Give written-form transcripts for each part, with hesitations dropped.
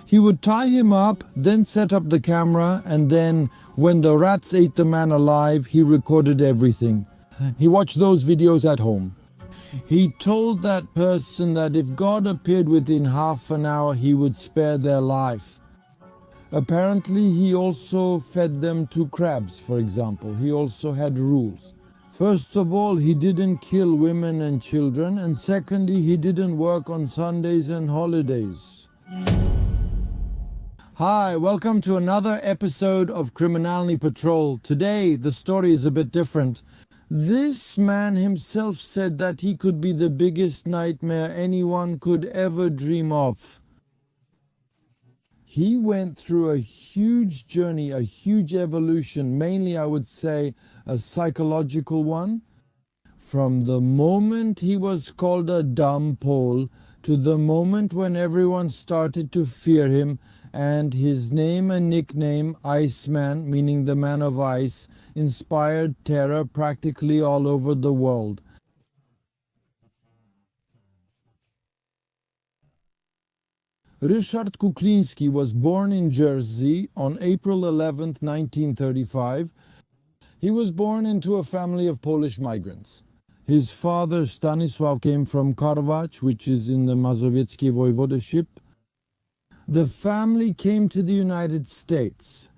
He would tie him up, then set up the camera, and then when the rats ate the man alive, he recorded everything. He watched those videos at home. He told that person that if God appeared within half an hour, he would spare their life. Apparently, he also fed them to crabs, for example. He also had rules. First of all, he didn't kill women and children, and secondly, he didn't work on Sundays and holidays. Hi, welcome to another episode of Criminality Patrol. Today, the story is a bit different. This man himself said that he could be the biggest nightmare anyone could ever dream of. He went through a huge journey, a huge evolution, mainly I would say a psychological one. From the moment he was called a dumb Pole to the moment when everyone started to fear him, and his name and nickname, Iceman, meaning the man of ice, inspired terror practically all over the world. Ryszard Kuklinski was born in Jersey on April 11, 1935. He was born into a family of Polish migrants. His father, Stanisław, came from Karwacz, which is in the Mazowieckie voivodeship. The family came to the United States.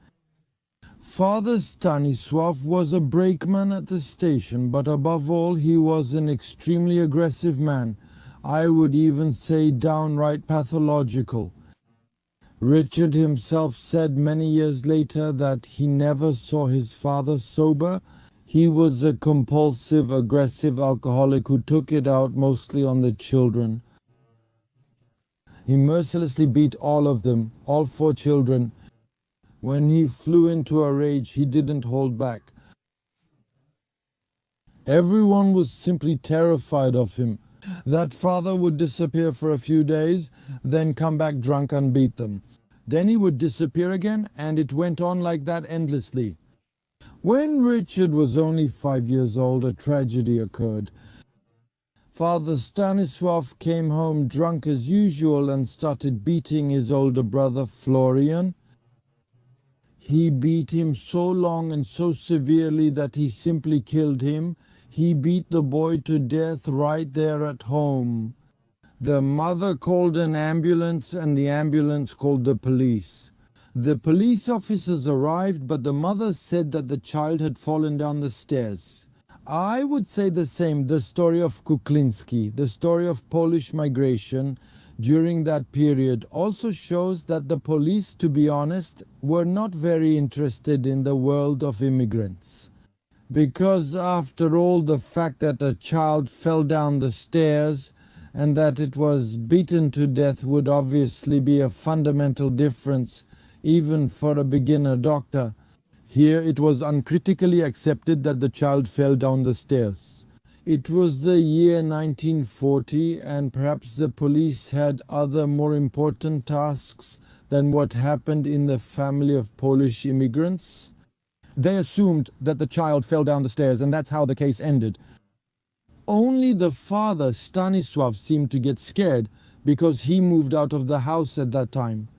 Father Stanisław was a brakeman at the station, but above all, he was an extremely aggressive man. I would even say downright pathological. Richard himself said many years later that he never saw his father sober. He was a compulsive, aggressive alcoholic who took it out mostly on the children. He mercilessly beat all of them, all 4 children. When he flew into a rage, he didn't hold back. Everyone was simply terrified of him. That father would disappear for a few days, then come back drunk and beat them. Then he would disappear again, and it went on like that endlessly. When Richard was only 5 years old, a tragedy occurred. Father Stanisław came home drunk as usual and started beating his older brother Florian. He beat him so long and so severely that he simply killed him. He beat the boy to death right there at home. The mother called an ambulance and the ambulance called the police. The police officers arrived, but the mother said that the child had fallen down the stairs. I would say the same, the story of Kuklinski, the story of Polish migration during that period also shows that the police, to be honest, were not very interested in the world of immigrants. Because after all, the fact that a child fell down the stairs and that it was beaten to death would obviously be a fundamental difference even for a beginner doctor. Here it was uncritically accepted that the child fell down the stairs. It was the year 1940 and perhaps the police had other more important tasks than what happened in the family of Polish immigrants. They assumed that the child fell down the stairs and that's how the case ended. Only the father, Stanisław, seemed to get scared because he moved out of the house at that time.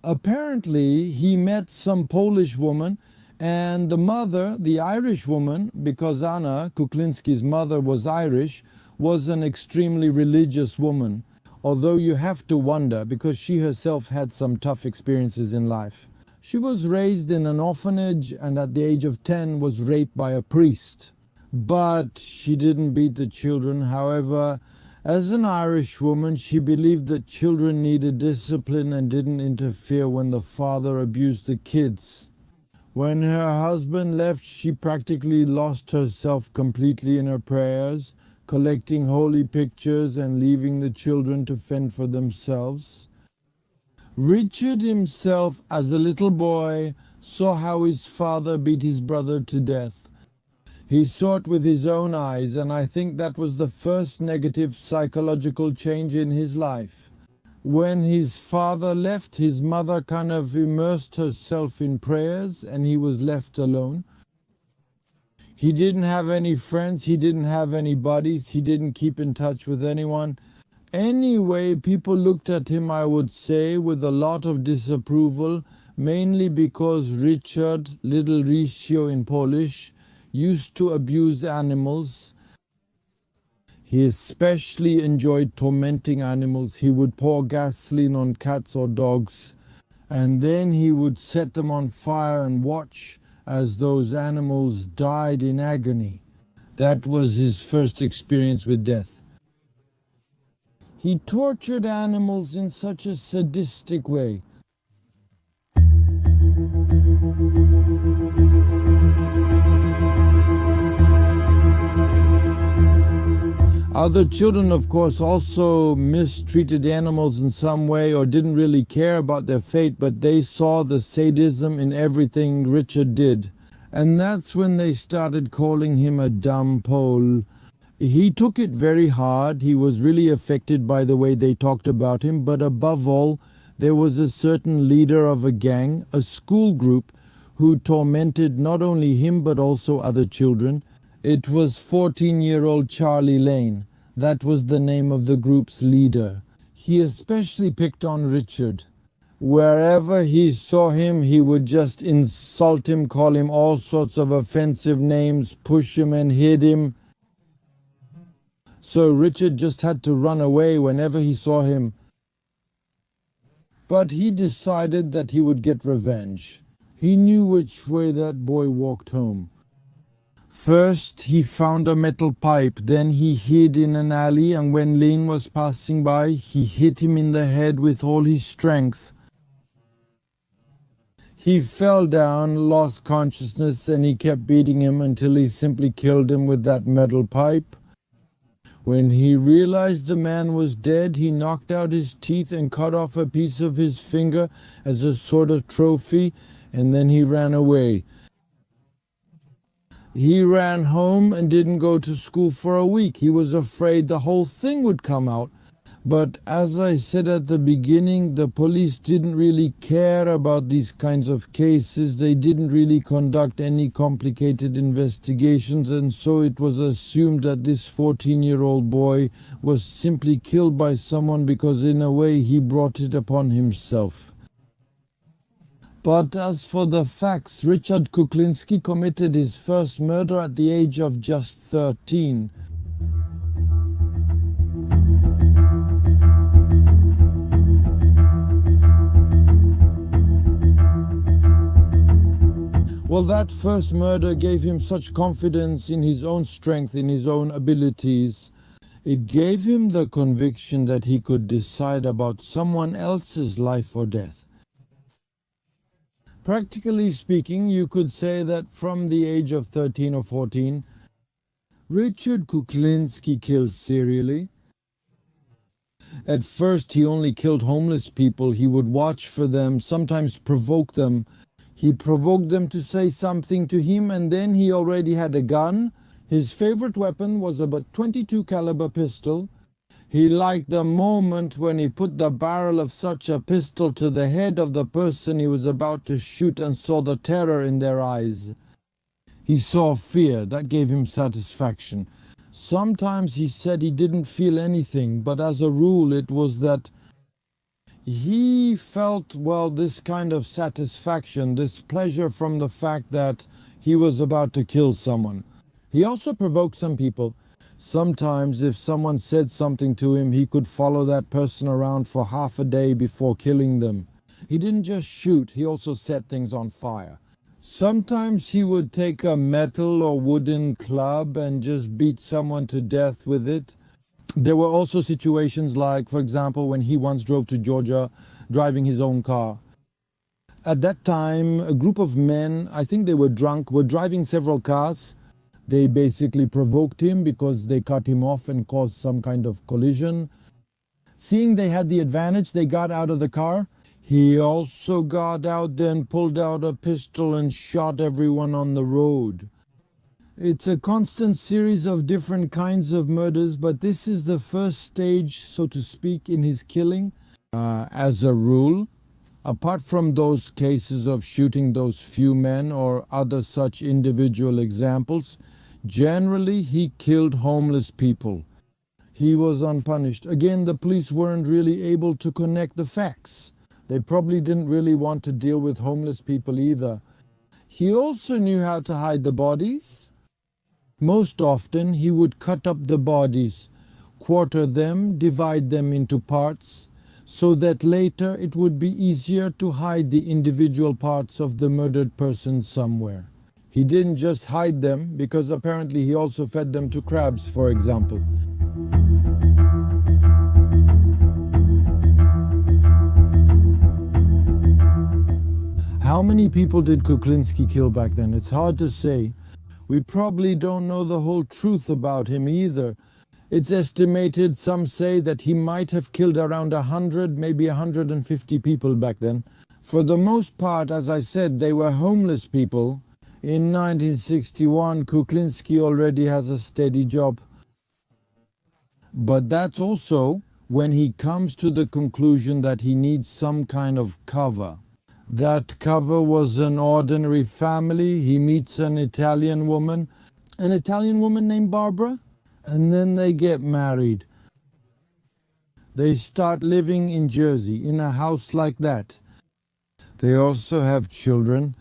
Apparently, he met some Polish woman, and the mother, the Irish woman, because Anna, Kuklinski's mother, was Irish, was an extremely religious woman. Although you have to wonder, because she herself had some tough experiences in life. She was raised in an orphanage and at the age of 10 was raped by a priest. But she didn't beat the children. However, as an Irish woman, she believed that children needed discipline and didn't interfere when the father abused the kids. When her husband left, she practically lost herself completely in her prayers, collecting holy pictures and leaving the children to fend for themselves. Richard himself, as a little boy, saw how his father beat his brother to death. He saw it with his own eyes, and I think that was the first negative psychological change in his life. When his father left, his mother kind of immersed herself in prayers and he was left alone. He didn't have any friends, he didn't have any buddies, he didn't keep in touch with anyone. Anyway, people looked at him, I would say, with a lot of disapproval, mainly because Richard, little Ricio in Polish, used to abuse animals. He especially enjoyed tormenting animals. He would pour gasoline on cats or dogs, and then he would set them on fire and watch as those animals died in agony. That was his first experience with death. He tortured animals in such a sadistic way. Other children, of course, also mistreated animals in some way or didn't really care about their fate, but they saw the sadism in everything Richard did. And that's when they started calling him a dumb Pole. He took it very hard. He was really affected by the way they talked about him, but above all, there was a certain leader of a gang, a school group, who tormented not only him but also other children. It was 14-year-old Charlie Lane. That was the name of the group's leader. He especially picked on Richard. Wherever he saw him, he would just insult him, call him all sorts of offensive names, push him and hit him. So Richard just had to run away whenever he saw him. But he decided that he would get revenge. He knew which way that boy walked home. First, he found a metal pipe, then he hid in an alley, and when Lane was passing by, he hit him in the head with all his strength. He fell down, lost consciousness, and he kept beating him until he simply killed him with that metal pipe. When he realized the man was dead, he knocked out his teeth and cut off a piece of his finger as a sort of trophy, and then he ran away. He ran home and didn't go to school for a week. He was afraid the whole thing would come out. But as I said at the beginning, the police didn't really care about these kinds of cases. They didn't really conduct any complicated investigations, and so it was assumed that this 14-year-old boy was simply killed by someone because in a way he brought it upon himself. But as for the facts, Richard Kuklinski committed his first murder at the age of just 13. Well, that first murder gave him such confidence in his own strength, in his own abilities. It gave him the conviction that he could decide about someone else's life or death. Practically speaking, you could say that from the age of 13 or 14, Richard Kuklinski killed serially. At first, he only killed homeless people. He would watch for them, sometimes provoke them. He provoked them to say something to him, and then he already had a gun. His favorite weapon was a .22 caliber pistol. He liked the moment when he put the barrel of such a pistol to the head of the person he was about to shoot and saw the terror in their eyes. He saw fear. That gave him satisfaction. Sometimes he said he didn't feel anything, but as a rule it was that he felt, well, this kind of satisfaction, this pleasure from the fact that he was about to kill someone. He also provoked some people. Sometimes if someone said something to him, he could follow that person around for half a day before killing them. He didn't just shoot, he also set things on fire. Sometimes he would take a metal or wooden club and just beat someone to death with it. There were also situations like, for example, when he once drove to Georgia driving his own car. At that time, a group of men, I think they were drunk, were driving several cars. They basically provoked him because they cut him off and caused some kind of collision. Seeing they had the advantage, they got out of the car. He also got out, then pulled out a pistol and shot everyone on the road. It's a constant series of different kinds of murders, but this is the first stage, so to speak, in his killing. As a rule, apart from those cases of shooting those few men or other such individual examples, generally he killed homeless people. he was unpunished. Again, the police weren't really able to connect the facts. They probably didn't really want to deal with homeless people either. He also knew how to hide the bodies. Most often, he would cut up the bodies, quarter them, divide them into parts, so that later it would be easier to hide the individual parts of the murdered person somewhere. He didn't just hide them, because apparently he also fed them to crabs, for example. How many people did Kuklinski kill back then? It's hard to say. We probably don't know the whole truth about him either. It's estimated, some say, that he might have killed around 100, maybe 150 people back then. For the most part, as I said, they were homeless people. In 1961, Kuklinski already has a steady job. But that's also when he comes to the conclusion that he needs some kind of cover. That cover was an ordinary family. He meets an Italian woman named Barbara, and then they get married. They start living in Jersey, in a house like that. They also have children.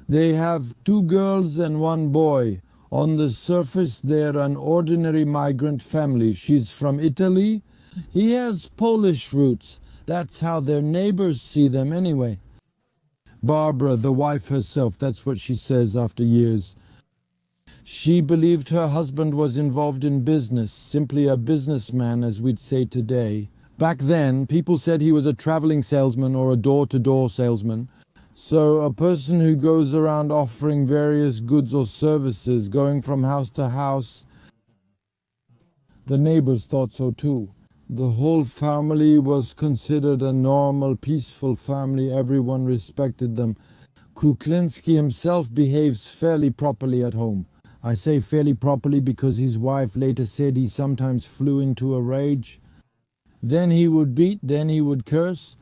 They have 2 girls and 1 boy. On the surface, they're an ordinary migrant family. She's from Italy. He has Polish roots. That's how their neighbors see them anyway. Barbara, the wife herself, that's what she says after years. She believed her husband was involved in business, simply a businessman, as we'd say today. Back then, people said he was a traveling salesman or a door-to-door salesman. So a person who goes around offering various goods or services, going from house to house. The neighbors thought so too. The whole family was considered a normal, peaceful family. Everyone respected them. Kuklinski himself behaves fairly properly at home. I say fairly properly because his wife later said he sometimes flew into a rage. Then he would beat, then he would curse.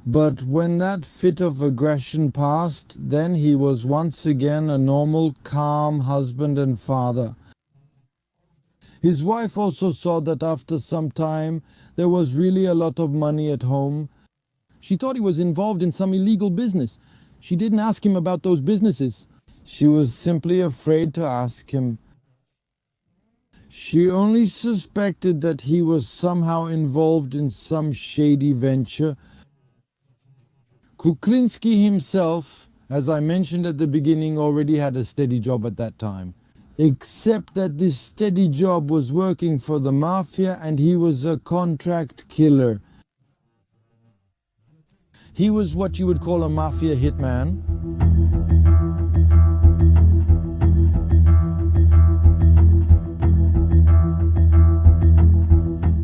But when that fit of aggression passed, then he was once again a normal, calm husband and father. His wife also saw that after some time there was really a lot of money at home. She thought he was involved in some illegal business. She didn't ask him about those businesses. She was simply afraid to ask him. She only suspected that he was somehow involved in some shady venture. Kuklinski himself, as I mentioned at the beginning, already had a steady job at that time. Except that this steady job was working for the Mafia and he was a contract killer. He was what you would call a Mafia hitman.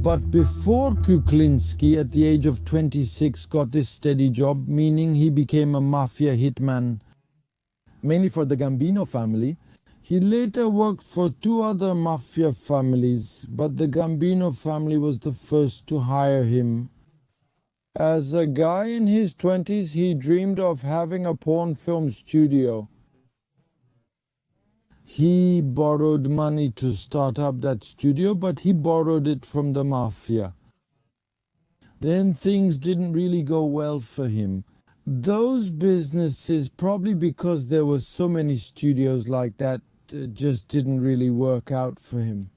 But before Kuklinski, at the age of 26, got this steady job, meaning he became a Mafia hitman, mainly for the Gambino family. He later worked for 2 other Mafia families, but the Gambino family was the first to hire him. As a guy in his 20s, he dreamed of having a porn film studio. He borrowed money to start up that studio, but he borrowed it from the Mafia. Then things didn't really go well for him. Those businesses, probably because there were so many studios like that, just didn't really work out for him.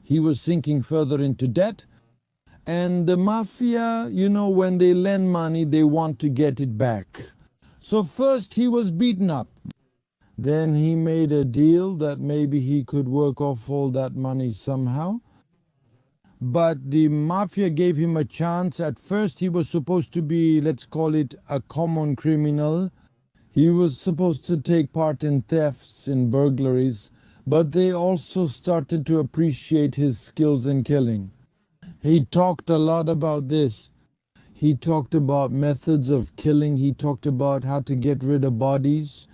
He was sinking further into debt. And the Mafia, you know, when they lend money, they want to get it back. So first he was beaten up. Then he made a deal that maybe he could work off all that money somehow. But the Mafia gave him a chance. At first he was supposed to be, let's call it, a common criminal. He was supposed to take part in thefts, in burglaries, but they also started to appreciate his skills in killing. He talked a lot about this. He talked about methods of killing. He talked about how to get rid of bodies.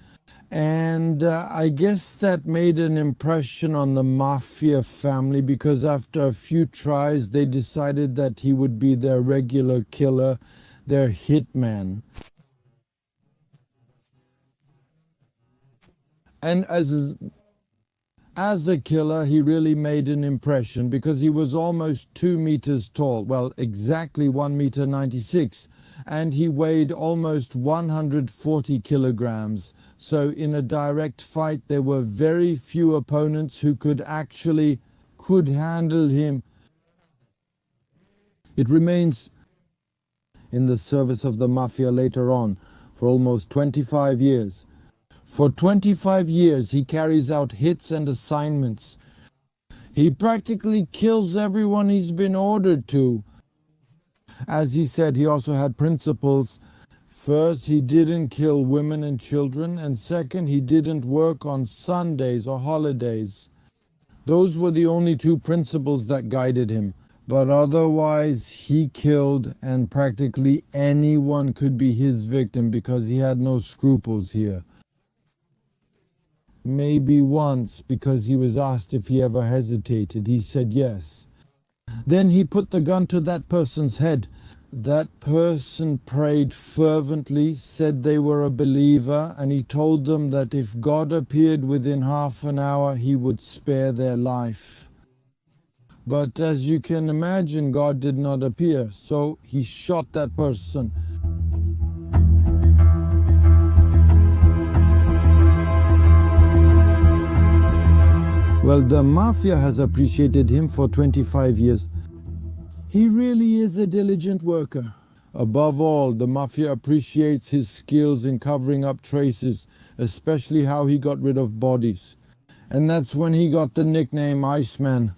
And I guess that made an impression on the Mafia family, because after a few tries, they decided that he would be their regular killer, their hitman. And as As a killer, he really made an impression because he was almost 2 meters tall, well, exactly 1 meter 96, and he weighed almost 140 kilograms. So in a direct fight, there were very few opponents who could handle him. It remains in the service of the Mafia later on for almost 25 years. For 25 years, he carries out hits and assignments. He practically kills everyone he's been ordered to. As he said, he also had principles. First, he didn't kill women and children, and second, he didn't work on Sundays or holidays. Those were the only two principles that guided him. But otherwise, he killed, and practically anyone could be his victim because he had no scruples here. Maybe once, because he was asked if he ever hesitated, he said yes. Then he put the gun to that person's head. That person prayed fervently, said they were a believer, and he told them that if God appeared within half an hour, he would spare their life. But as you can imagine, God did not appear, so he shot that person. Well, the Mafia has appreciated him for 25 years. He really is a diligent worker. Above all, the Mafia appreciates his skills in covering up traces, especially how he got rid of bodies. And that's when he got the nickname Iceman.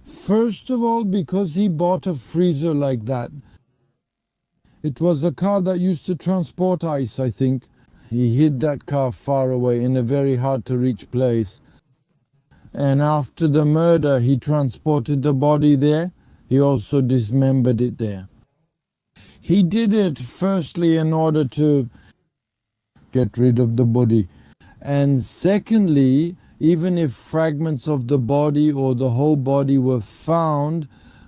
First of all, because he bought a freezer like that. It was a car that used to transport ice, I think. He hid that car far away in a very hard-to-reach place. And after the murder, he transported the body there. He also dismembered it there. He did it firstly in order to get rid of the body. And secondly, even if fragments of the body or the whole body were found,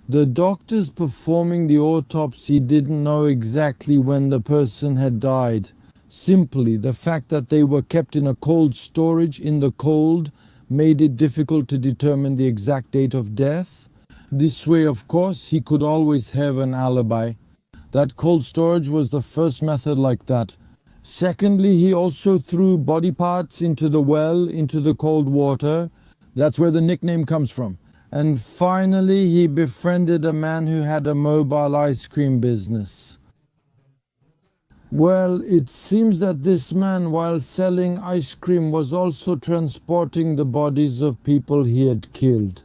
the doctors performing the autopsy didn't know exactly when the person had died. Simply, the fact that they were kept in a cold storage in the cold made it difficult to determine the exact date of death. This way, of course, he could always have an alibi. That cold storage was the first method like that. Secondly, he also threw body parts into the well, into the cold water. That's where the nickname comes from. And finally, he befriended a man who had a mobile ice cream business. Well, it seems that this man, while selling ice cream, was also transporting the bodies of people he had killed.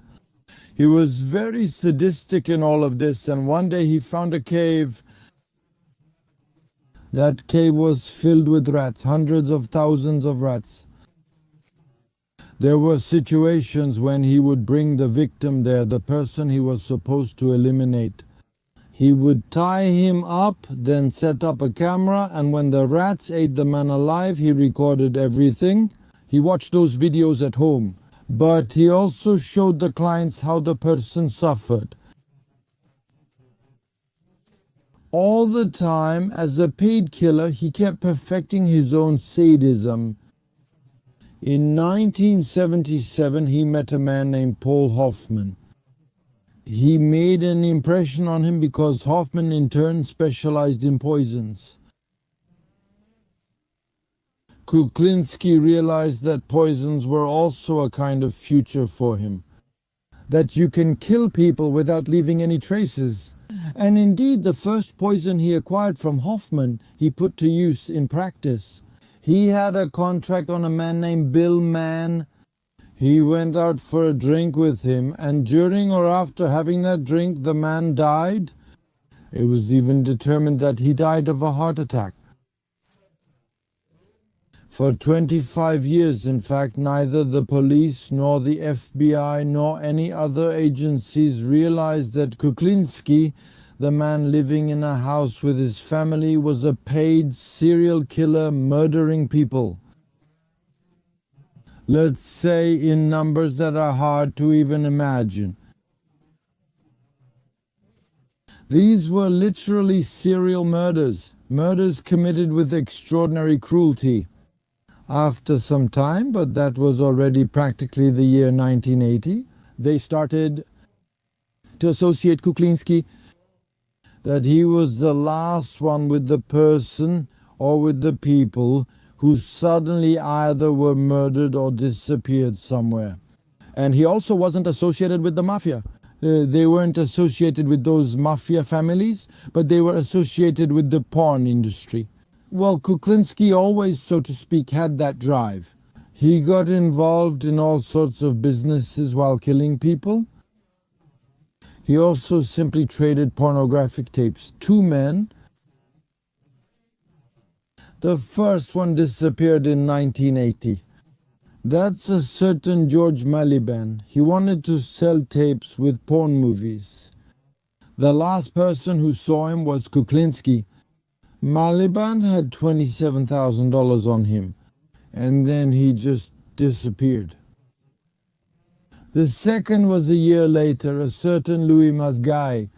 He was very sadistic in all of this, and one day he found a cave. That cave was filled with rats, hundreds of thousands of rats. There were situations when he would bring the victim there, the person he was supposed to eliminate. He would tie him up, then set up a camera, and when the rats ate the man alive, he recorded everything. He watched those videos at home, but he also showed the clients how the person suffered. All the time, as a paid killer, he kept perfecting his own sadism. In 1977, he met a man named Paul Hoffman. He made an impression on him because Hoffman in turn specialized in poisons. Kuklinski realized that poisons were also a kind of future for him. That you can kill people without leaving any traces. And indeed, the first poison he acquired from Hoffman, he put to use in practice. He had a contract on a man named Bill Mann. He went out for a drink with him, and during or after having that drink, the man died. It was even determined that he died of a heart attack. For 25 years, in fact, neither the police nor the FBI nor any other agencies realized that Kuklinski, the man living in a house with his family, was a paid serial killer murdering people. Let's say in numbers that are hard to even imagine. These were literally serial murders, murders committed with extraordinary cruelty. After some time, but that was already practically the year 1980, they started to associate Kuklinski that he was the last one with the person or with the people who suddenly either were murdered or disappeared somewhere. And he also wasn't associated with the Mafia. They weren't associated with those Mafia families, but they were associated with the porn industry. Well, Kuklinski always, so to speak, had that drive. He got involved in all sorts of businesses while killing people. He also simply traded pornographic tapes. 2 men. The first one disappeared in 1980. That's a certain George Maliban. He wanted to sell tapes with porn movies. The last person who saw him was Kuklinski. Maliban had $27,000 on him, and then he just disappeared. The second was a year later, a certain Louis Masgai.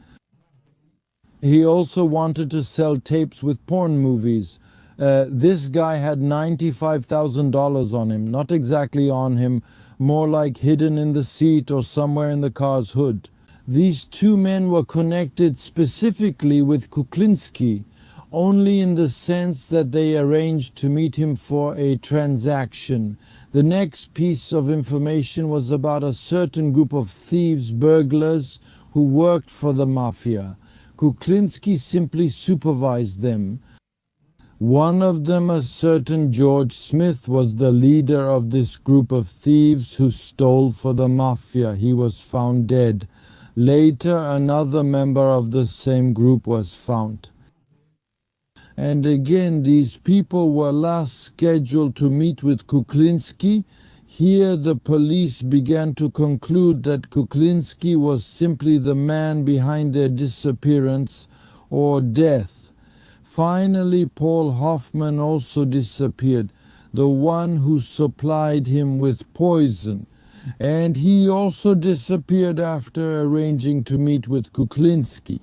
He also wanted to sell tapes with porn movies. This guy had $95,000 on him, not exactly on him, more like hidden in the seat or somewhere in the car's hood. These 2 men were connected specifically with Kuklinski, only in the sense that they arranged to meet him for a transaction. The next piece of information was about a certain group of thieves, burglars, who worked for the Mafia. Kuklinski simply supervised them. One of them, a certain George Smith, was the leader of this group of thieves who stole for the Mafia. He was found dead. Later, another member of the same group was found. And again, these people were last scheduled to meet with Kuklinski. Here the police began to conclude that Kuklinski was simply the man behind their disappearance or death. Finally, Paul Hoffman also disappeared, the one who supplied him with poison. And he also disappeared after arranging to meet with Kuklinski.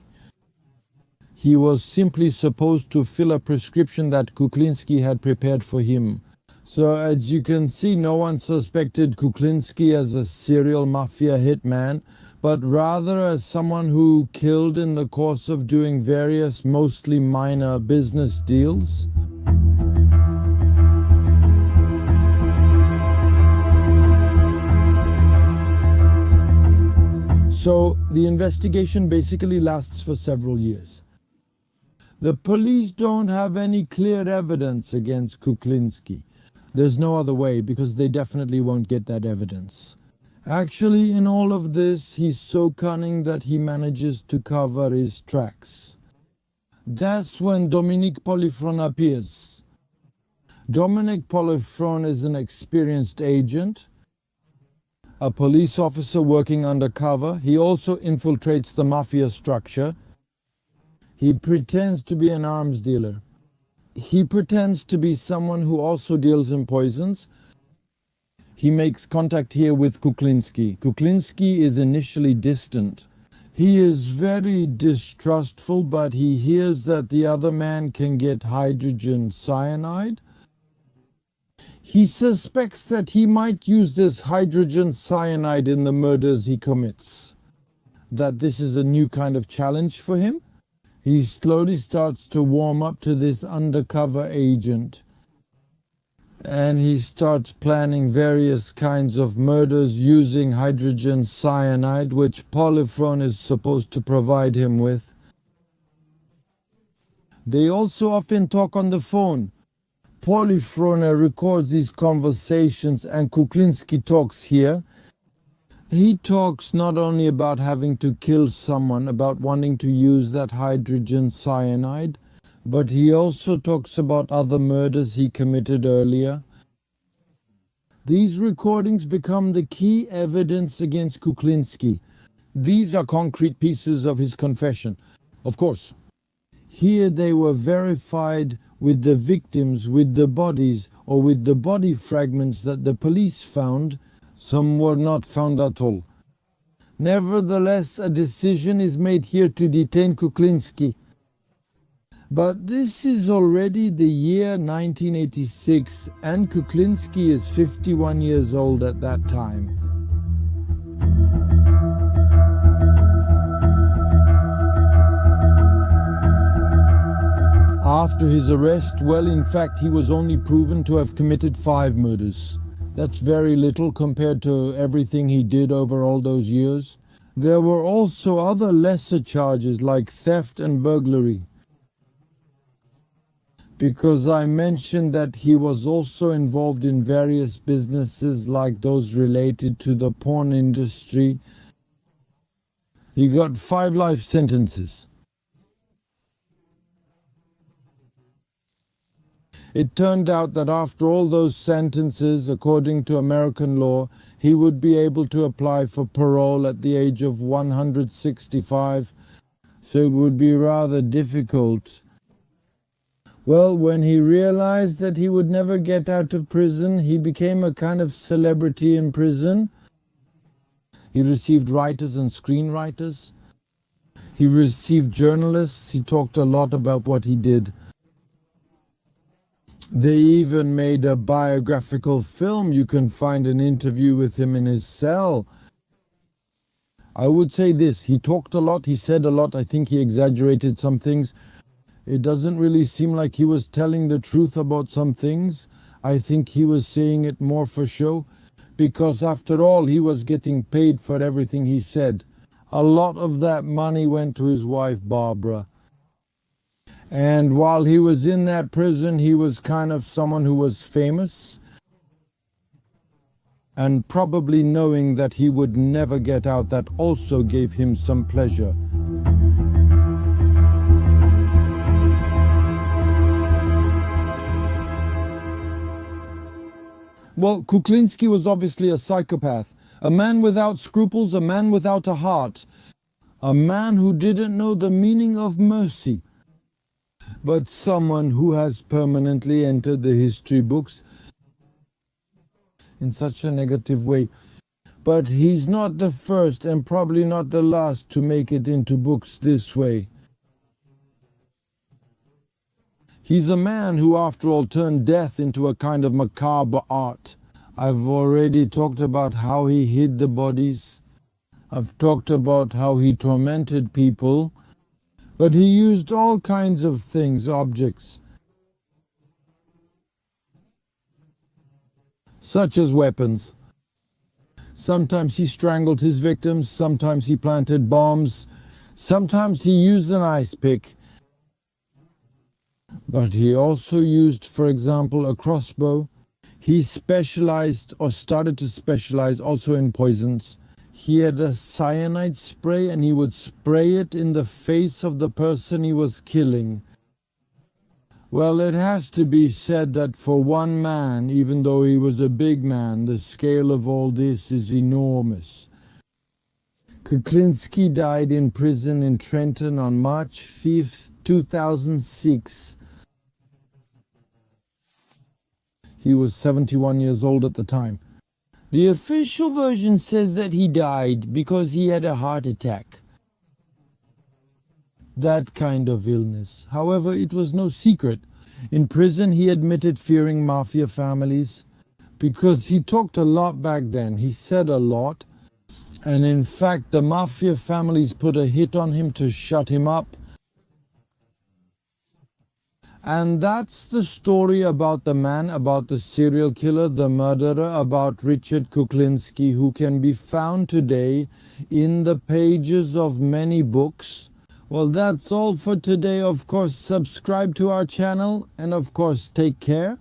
He was simply supposed to fill a prescription that Kuklinski had prepared for him. So as you can see, no one suspected Kuklinski as a serial Mafia hitman, but rather as someone who killed in the course of doing various mostly minor business deals. So the investigation basically lasts for several years. The police don't have any clear evidence against Kuklinski. There's no other way, because they definitely won't get that evidence. Actually, in all of this, he's so cunning that he manages to cover his tracks. That's when Dominique Polifron appears. Dominique Polifron is an experienced agent, a police officer working undercover. He also infiltrates the Mafia structure. He pretends to be an arms dealer. He pretends to be someone who also deals in poisons. He makes contact here with Kuklinski. Kuklinski is initially distant. He is very distrustful, but he hears that the other man can get hydrogen cyanide. He suspects that he might use this hydrogen cyanide in the murders he commits. That this is a new kind of challenge for him. He slowly starts to warm up to this undercover agent. And he starts planning various kinds of murders using hydrogen cyanide, which Polifron is supposed to provide him with. They also often talk on the phone. Polifron records these conversations, and Kuklinski talks here. He talks not only about having to kill someone, about wanting to use that hydrogen cyanide, but he also talks about other murders he committed earlier. These recordings become the key evidence against Kuklinski. These are concrete pieces of his confession. Of course, here they were verified with the victims, with the bodies, or with the body fragments that the police found. Some were not found at all. Nevertheless, a decision is made here to detain Kuklinski. But this is already the year 1986 and Kuklinski is 51 years old at that time. After his arrest, well, in fact, he was only proven to have committed 5 murders. That's very little compared to everything he did over all those years. There were also other lesser charges like theft and burglary. Because I mentioned that he was also involved in various businesses like those related to the porn industry. He got 5 life sentences. It turned out that after all those sentences, according to American law, he would be able to apply for parole at the age of 165, so it would be rather difficult. Well, when he realized that he would never get out of prison, he became a kind of celebrity in prison. He received writers and screenwriters. He received journalists. He talked a lot about what he did. They even made a biographical film. You can find an interview with him in his cell. I would say this, he talked a lot, he said a lot, I think he exaggerated some things. It doesn't really seem like he was telling the truth about some things. I think he was saying it more for show, because after all, he was getting paid for everything he said. A lot of that money went to his wife, Barbara. And while he was in that prison, he was kind of someone who was famous. And probably knowing that he would never get out, that also gave him some pleasure. Well, Kuklinski was obviously a psychopath. A man without scruples, a man without a heart. A man who didn't know the meaning of mercy. But someone who has permanently entered the history books in such a negative way. But he's not the first and probably not the last to make it into books this way. He's a man who, after all, turned death into a kind of macabre art. I've already talked about how he hid the bodies. I've talked about how he tormented people. But he used all kinds of things, objects, such as weapons. Sometimes he strangled his victims, sometimes he planted bombs, sometimes he used an ice pick. But he also used, for example, a crossbow. He specialized or started to specialize also in poisons. He had a cyanide spray and he would spray it in the face of the person he was killing. Well, it has to be said that for one man, even though he was a big man, the scale of all this is enormous. Kuklinski died in prison in Trenton on March 5th, 2006. He was 71 years old at the time. The official version says that he died because he had a heart attack. That kind of illness. However, it was no secret. In prison, he admitted fearing Mafia families because he talked a lot back then. He said a lot. And in fact, the Mafia families put a hit on him to shut him up. And that's the story about the man, about the serial killer, the murderer, about Richard Kuklinski, who can be found today in the pages of many books. Well, that's all for today. Of course, subscribe to our channel and of course, take care.